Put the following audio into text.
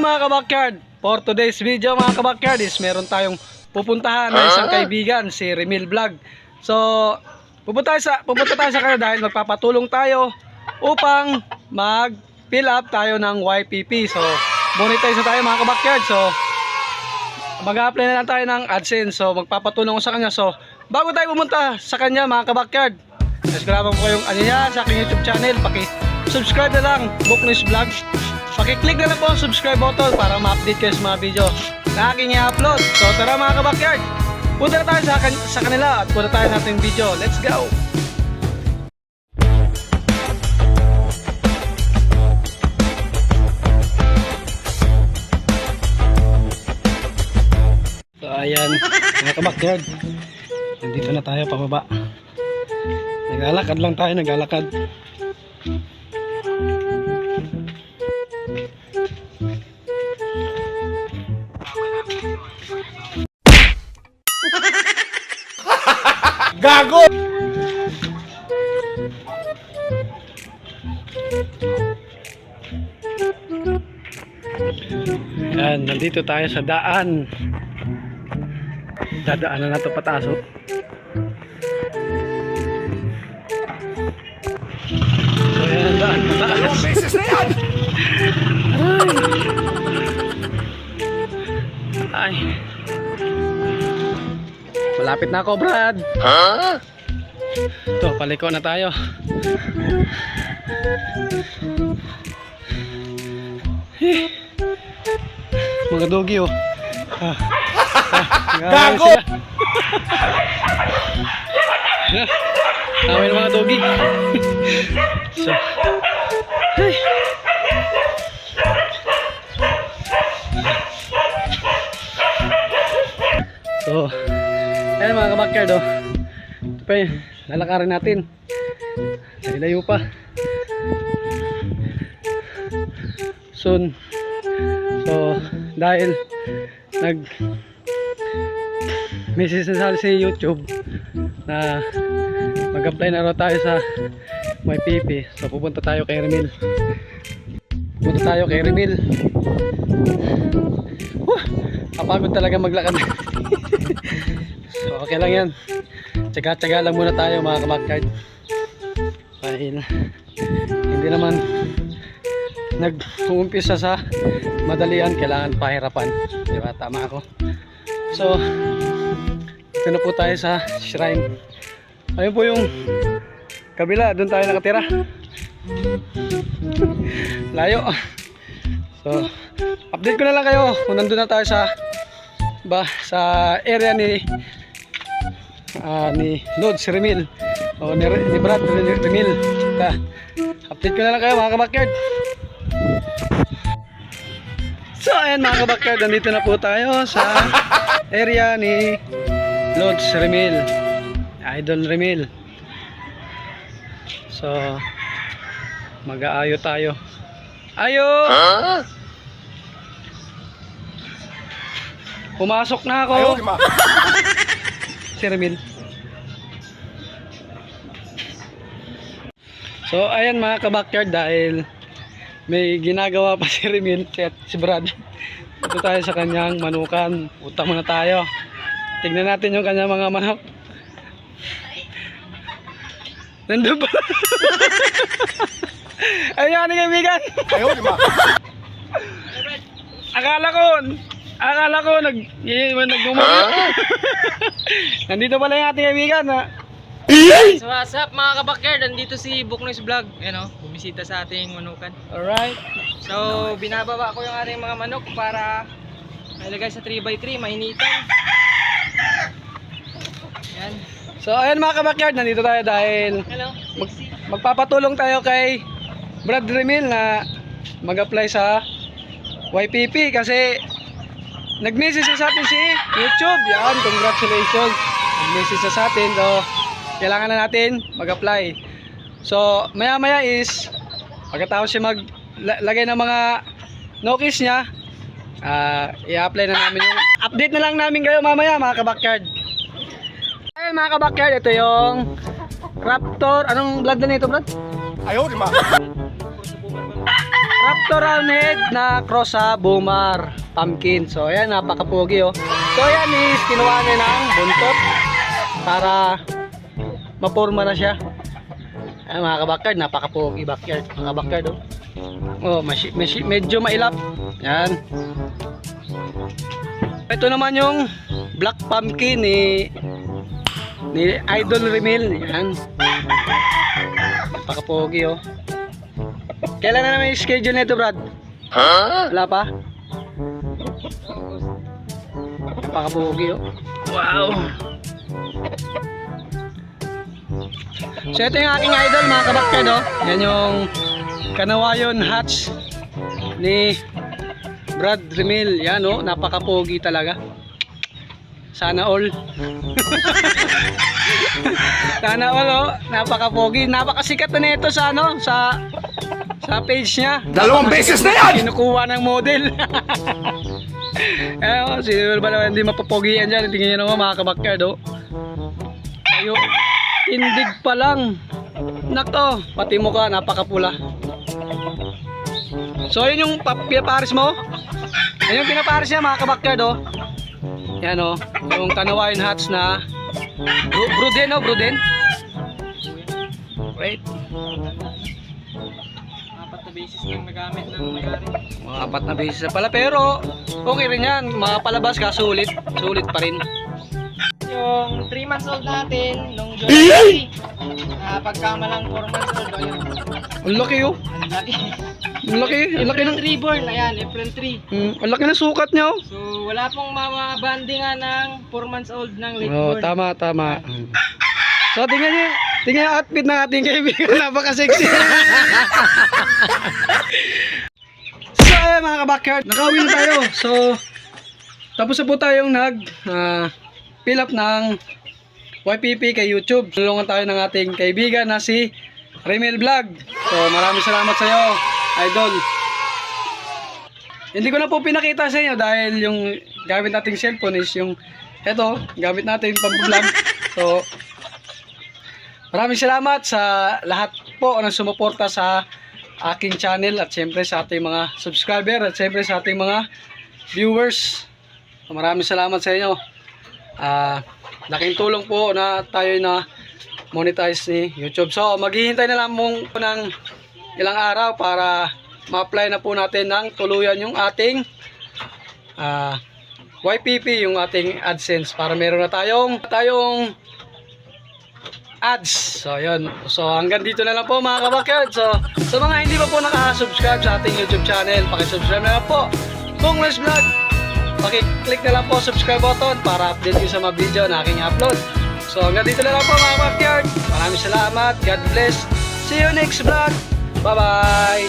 mga kabakyard, for today's video mga kabakyard is meron tayong pupuntahan na isang kaibigan, si Remil Vlog. So, pupunta tayo sa kanya dahil magpapatulong tayo upang mag-fill up tayo ng YPP. So, monetize na tayo mga kabakyard. So, mag-apply na lang tayo ng AdSense. So, magpapatulong ko sa kanya. So, bago tayo pumunta sa kanya mga kabakyard, subscribe ko yung niya sa aking YouTube channel. Paki-subscribe na lang, Booknews Vlog. Paki-click na lang po ang subscribe button para ma-update kayo sa mga video na aking i-upload. So tara mga kabakyard, punta na tayo sa kanila at punta tayo natin video. Let's go! So ayan mga kabakyard, nandito na tayo pababa. Naglalakad lang tayo, naglalakad. Gago! Yan, nandito tayo sa daan. Dadaanan na ito pataas. So yan ang daan pataas. Beses na yan! Ay. Malapit na ako, Brad. Ha? Ito, paliko na tayo. Mga dogi oh. Gago! Tama yung mga dogi. So, ay. So, ayan mga kabakyard oh. Ito pa yun, lalakarin natin. Layo pa. Soon. So, dahil message na sa YouTube na mag-apply na raw tayo sa YPP. So, pupunta tayo kay Remil. Kapagod talaga maglakad. So okay lang yan. Tsaga-tsaga lang muna tayo mga kabakyard. Dahil hindi naman nag-uumpisa sa madalian, kailangan pahirapan. Diba? Tama ako. So ito na po tayo sa shrine. Ayun po yung kabila, doon tayo nakatira. Layo. So update ko na lang kayo kung nandun na tayo sa area ni Lods Remil o ni Brad Remil. Update ko na lang kayo mga kabakyard. So ayan mga kabakyard, nandito na po tayo sa area ni Lods Remil, Idol Remil. So mag-aayo tayo. Ayo! Pumasok na ako. Ayaw, ma. Si Remil. So ayan mga kabakyard, dahil may ginagawa pa si Remil at si Brad. Ito tayo sa kanyang manukan. Utang muna tayo. Tignan natin yung kanyang mga manok. Nandun ba? Ayun yung kaibigan. Ayaw, ma. Akala ko nagmumukit. Nandito pala yung ating kaibigan ha. So what's up mga kabakyard, nandito si Booknews Vlog. Ayan o, bumisita sa ating manukan. Alright. So binababa ko yung ating mga manok para ilagay sa 3x3, mahinitan. Ayan. So ayan mga kabakyard, nandito tayo dahil Hello. magpapatulong tayo kay Brad Remil na mag-apply sa YPP kasi nag-message sa atin si YouTube. Yan, congratulations. Nag-message sa atin. So, kailangan na natin mag-apply. So, maya-maya is pagkatapos siya maglagay ng mga notice niya, i-apply na namin yung update na lang namin kayo mamaya mga kabakyard. Ayun mga kabakyard, ito yung Raptor. Anong blood na nito, Brad? Ayaw, ma. Raptor roundhead na cross sa Bumar pumpkin. So ayan, napakapogi oh. So ayan is kinuha niya ng buntot para maporma na siya. Ayan mga kabakyard, napakapogi backyard. Mga backyard oh. Oh, medyo mailap. Yan. Ito naman yung black pumpkin ni Idol Remil. Yan. Napakapogi oh. Kailan na naman yung schedule nito, Brad? Wala pa? Napakapogi oh. Wow. So ito yung aking idol mga kabakyard oh. Yan yung Kanawayon hatch ni Brad Remil. Yan oh, napakapogi talaga. Sana all. Sana all oh, napakapogi. Napakasikat na nito sa ano, sa page niya. 2 beses na yan! Kinukuha ng model. Eh oh, sino ba naman hindi mapapogian dyan? Tingnan nyo naman mga kabakyard oh. Tayo, tindig pa lang. Nako, pati mukha napakapula. So yun yung pinapares mo. Yun yung pinapares niya mga kabakyard oh. Yan oh, yung Kanawayon hats na Bruden oh, Bruden. Wait. 4 na basis yung nagamit ng may-ari. Mga 4 na beses na pala, pero okay rin yan. Mga palabas ka, sulit pa rin. Yung 3 months old natin, nung July, pagkamalang 4 months old, ayun. Ang laki oh. Ang laki. Ang laki ng April 3 born, ayan, April 3. ang laki ng sukat niya oh. So, wala pong mabandingan ng 4 months old ng late Oh, born. tama. So tingnan yung outfit ng ating kaibigan, napaka-sexy. So ayan mga kabakyard, nakauwi na tayo. So tapos na po tayong fill up ng YPP kay YouTube. Tulungan tayo ng ating kaibigan na si Remil Vlog. So maraming salamat sa iyo, idol. Hindi ko na po pinakita sa inyo dahil yung gamit nating cellphone is yung eto, gamit natin pang-vlog. So maraming salamat sa lahat po ng sumuporta sa aking channel at siyempre sa ating mga subscriber at siyempre sa ating mga viewers. So, maraming salamat sa inyo. Laking tulong po na tayo na monetize ni YouTube. So maghihintay na lang po ng ilang araw para ma-apply na po natin ng tuluyan yung ating YPP, yung ating AdSense, para meron na tayong ads. So yun. So hanggang dito na lang po mga kabakyard. So sa mga hindi pa po nakaka-subscribe sa ating YouTube channel, paki-subscribe na lang po. Kung West Vlog, paki-click na lang po subscribe button para update kayo sa mga video na aking upload. So hanggang dito na lang po mga kabakyard. Maraming salamat. God bless. See you next vlog. Bye bye.